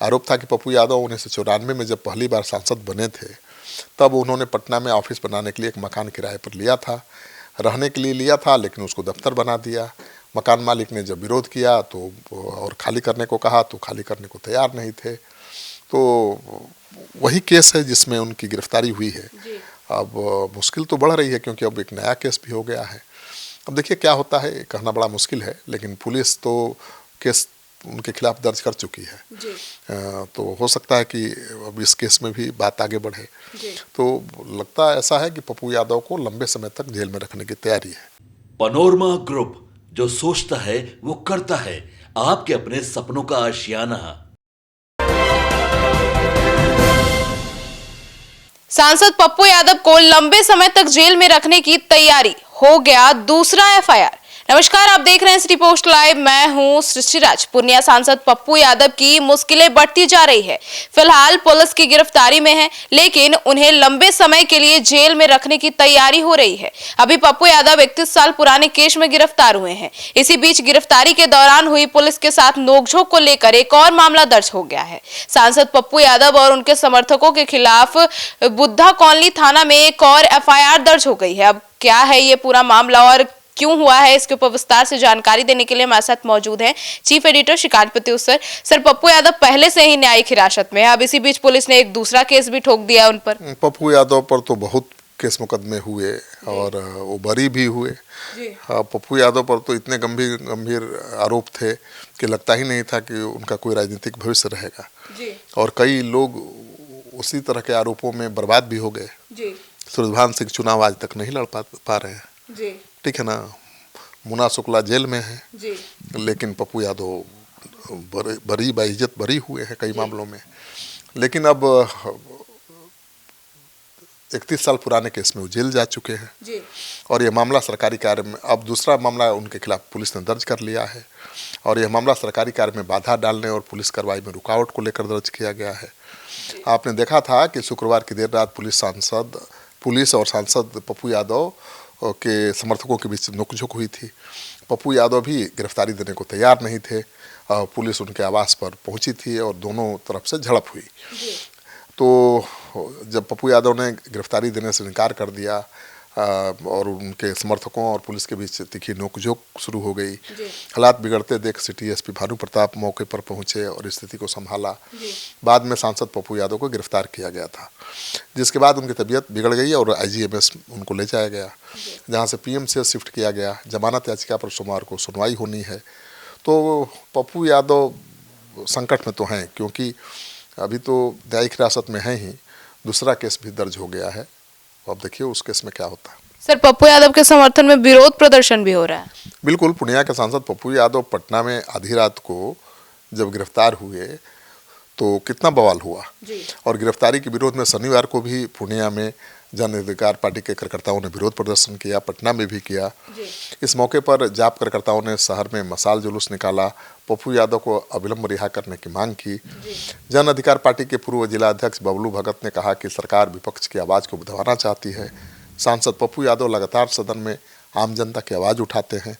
आरोप था कि पप्पू यादव 1994 में जब पहली बार सांसद बने थे तब उन्होंने पटना में ऑफिस बनाने के लिए एक मकान किराए पर लिया था, रहने के लिए लिया था, लेकिन उसको दफ्तर बना दिया। मकान मालिक ने जब विरोध किया तो और खाली करने को कहा तो खाली करने को तैयार नहीं थे। तो वही केस है जिसमें उनकी गिरफ्तारी हुई है। अब मुश्किल तो बढ़ रही है क्योंकि अब एक नया केस भी हो गया है। अब देखिए क्या होता है, कहना बड़ा मुश्किल है, लेकिन पुलिस तो केस उनके खिलाफ दर्ज कर चुकी है जी। तो हो सकता है कि अब इस केस में भी बात आगे बढ़े जी। तो लगता ऐसा है कि पप्पू यादव को लंबे समय तक जेल में रखने की तैयारी है। पनोरमा ग्रुप, जो सोचता है वो करता है, आपके अपने सपनों का आशियाना। सांसद पप्पू यादव को लंबे समय तक जेल में रखने की तैयारी, हो गया दूसरा एफआईआर। नमस्कार, आप देख रहे हैं सिटी पोस्ट लाइव, मैं हूं सृष्टिराज। पूर्णिया सांसद पप्पू यादव की मुश्किलें बढ़ती जा रही है। फिलहाल पुलिस की गिरफ्तारी में है, लेकिन उन्हें लंबे समय के लिए जेल में रखने की तैयारी हो रही है। अभी पप्पू यादव 31 साल पुराने केस में गिरफ्तार हुए हैं। इसी बीच गिरफ्तारी के दौरान हुई पुलिस के साथ नोकझोंक को लेकर एक और मामला दर्ज हो गया है। सांसद पप्पू यादव और उनके समर्थकों के खिलाफ बुद्धा कॉलोनी थाना में एक और एफआईआर दर्ज हो गई है। अब क्या है ये पूरा मामला और क्यों हुआ है, इसके ऊपर विस्तार से जानकारी देने के लिए हमारे साथ मौजूद हैं चीफ एडिटर शिकायत प्रत्युष सर। सर, पप्पू यादव पहले से ही न्यायिक हिरासत में है, अब इसी बीच पुलिस ने एक दूसरा केस भी ठोक दिया उन पर। पप्पू यादव पर तो बहुत केस मुकदमे हुए और वो बरी भी हुए। पप्पू यादव पर तो इतने गंभीर आरोप थे कि लगता ही नहीं था कि उनका कोई राजनीतिक भविष्य रहेगा जी। और कई लोग उसी तरह के आरोपों में बर्बाद भी हो गए। सूरजभान सिंह चुनाव आज तक नहीं लड़ पा रहे हैं, ठीक है ना। मुन्ना शुक्ला जेल में है जी। लेकिन पप्पू यादव बरी बाइज्जत बरी हुए हैं कई मामलों में। लेकिन अब 31 साल पुराने केस में वो जेल जा चुके हैं जी। और ये मामला सरकारी कार्य में, अब दूसरा मामला उनके खिलाफ पुलिस ने दर्ज कर लिया है और यह मामला सरकारी कार्य में बाधा डालने और पुलिस कार्रवाई में रुकावट को लेकर दर्ज किया गया है। आपने देखा था कि शुक्रवार की देर रात पुलिस और सांसद पप्पू यादव के समर्थकों के बीच नोकझोंक हुई थी। पप्पू यादव भी गिरफ्तारी देने को तैयार नहीं थे। पुलिस उनके आवास पर पहुंची थी और दोनों तरफ से झड़प हुई। तो जब पप्पू यादव ने गिरफ्तारी देने से इनकार कर दिया और उनके समर्थकों और पुलिस के बीच तीखी नोकझोंक शुरू हो गई। हालात बिगड़ते देख सिटी एसपी भानु प्रताप मौके पर पहुंचे और स्थिति को संभाला। बाद में सांसद पप्पू यादव को गिरफ्तार किया गया था, जिसके बाद उनकी तबीयत बिगड़ गई और आईजीएमएस उनको ले जाया गया, जहां से पीएमसीएच शिफ्ट किया गया। जमानत याचिका पर सोमवार को सुनवाई होनी है। तो पप्पू यादव संकट में तो हैं, क्योंकि अभी तो न्यायिक हिरासत में है ही, दूसरा केस भी दर्ज हो गया है। अब देखिए उस केस में क्या होता है। सर, पप्पू यादव के समर्थन में विरोध प्रदर्शन भी हो रहा है। बिल्कुल, पूर्णिया के सांसद पप्पू यादव पटना में आधी रात को जब गिरफ्तार हुए तो कितना बवाल हुआ जी। और गिरफ्तारी के विरोध में शनिवार को भी पूर्णिया में जन अधिकार पार्टी के कार्यकर्ताओं ने विरोध प्रदर्शन किया, पटना में भी किया जी। इस मौके पर जाप कार्यकर्ताओं ने शहर में मशाल जुलूस निकाला, पप्पू यादव को अविलंब रिहा करने की मांग की। जन अधिकार पार्टी के पूर्व जिला अध्यक्ष बबलू भगत ने कहा कि सरकार विपक्ष की आवाज़ को दबाना चाहती है। सांसद पप्पू यादव लगातार सदन में आम जनता की आवाज़ उठाते हैं,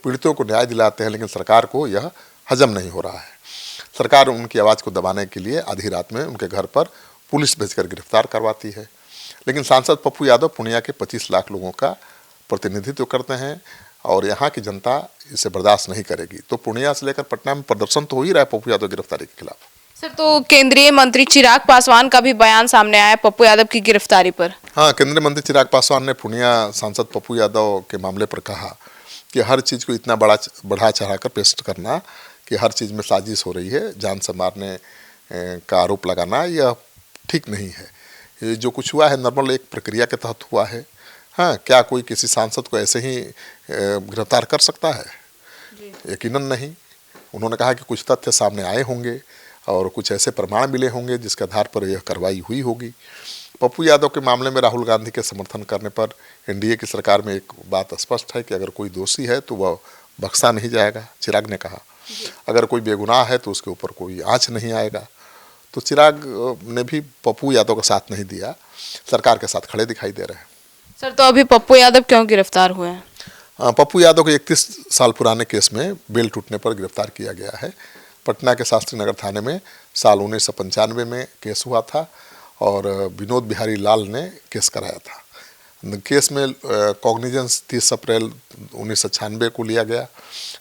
पीड़ितों को न्याय दिलाते हैं, लेकिन सरकार को यह हजम नहीं हो रहा है। सरकार उनकी आवाज़ को दबाने के लिए आधी रात में उनके घर पर पुलिस भेजकर गिरफ्तार करवाती है। लेकिन सांसद पप्पू यादव पूर्णिया के 25 लाख लोगों का प्रतिनिधित्व करते हैं और यहाँ की जनता इसे बर्दाश्त नहीं करेगी। तो पूर्णिया से लेकर पटना में प्रदर्शन तो हो ही रहा है पप्पू यादव गिरफ्तारी के खिलाफ। सर, तो केंद्रीय मंत्री चिराग पासवान का भी बयान सामने आया पप्पू यादव की गिरफ्तारी पर। हाँ, केंद्रीय मंत्री चिराग पासवान ने पूर्णिया सांसद पप्पू यादव के मामले पर कहा कि हर चीज़ को इतना बढ़ा चढ़ाकर पेश करना कि हर चीज़ में साजिश हो रही है, जान से मारने का आरोप लगाना यह ठीक नहीं है। ये जो कुछ हुआ है नॉर्मल एक प्रक्रिया के तहत हुआ है। हाँ, क्या कोई किसी सांसद को ऐसे ही गिरफ्तार कर सकता है? यकीनन नहीं। उन्होंने कहा कि कुछ तथ्य सामने आए होंगे और कुछ ऐसे प्रमाण मिले होंगे जिसके आधार पर यह कार्रवाई हुई होगी। पप्पू यादव के मामले में राहुल गांधी के समर्थन करने पर एनडीए की सरकार में एक बात स्पष्ट है कि अगर कोई दोषी है तो वह बख्शा नहीं जाएगा, चिराग ने कहा। अगर कोई बेगुनाह है तो उसके ऊपर कोई आँच नहीं आएगा। तो चिराग ने भी पप्पू यादव का साथ नहीं दिया, सरकार के साथ खड़े दिखाई दे रहे हैं। सर, तो अभी पप्पू यादव क्यों गिरफ्तार हुए हैं? पप्पू यादव को 31 साल पुराने केस में बेल टूटने पर गिरफ्तार किया गया है। पटना के शास्त्री नगर थाने में साल 1995 में केस हुआ था और विनोद बिहारी लाल ने केस कराया था। केस में कॉग्निजेंस 30 अप्रैल 1996 को लिया गया,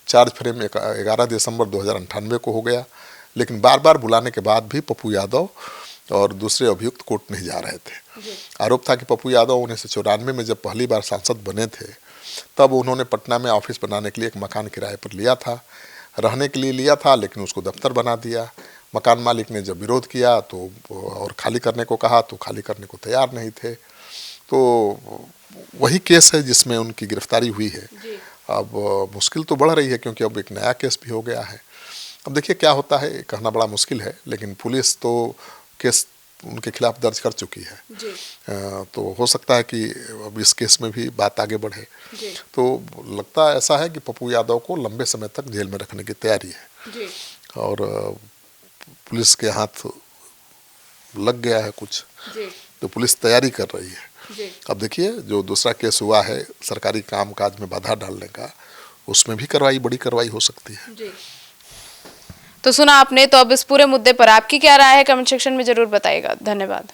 चार्ज फ्रेम 11 दिसंबर 2098 को हो गया, लेकिन बार बार बुलाने के बाद भी पप्पू यादव और दूसरे अभियुक्त कोर्ट नहीं जा रहे थे। आरोप था कि पप्पू यादव 1994 में जब पहली बार सांसद बने थे तब उन्होंने पटना में ऑफिस बनाने के लिए एक मकान किराए पर लिया था, रहने के लिए लिया था, लेकिन उसको दफ्तर बना दिया। मकान मालिक ने जब विरोध किया तो और खाली करने को कहा तो खाली करने को तैयार नहीं थे। तो वही केस है जिसमें उनकी गिरफ्तारी हुई है। अब मुश्किल तो बढ़ रही है क्योंकि अब एक नया केस भी हो गया है। अब देखिए क्या होता है, कहना बड़ा मुश्किल है, लेकिन पुलिस तो केस उनके खिलाफ दर्ज कर चुकी है। तो हो सकता है कि अब इस केस में भी बात आगे बढ़े। तो लगता ऐसा है कि पप्पू यादव को लंबे समय तक जेल में रखने की तैयारी है और पुलिस के हाथ लग गया है कुछ, तो पुलिस तैयारी कर रही है। अब देखिए जो दूसरा केस हुआ है सरकारी कामकाज में बाधा डालने का, उसमें भी बड़ी कार्रवाई हो सकती है। तो सुना आपने, तो अब इस पूरे मुद्दे पर आपकी क्या राय है कमेंट सेक्शन में जरूर बताइएगा। धन्यवाद।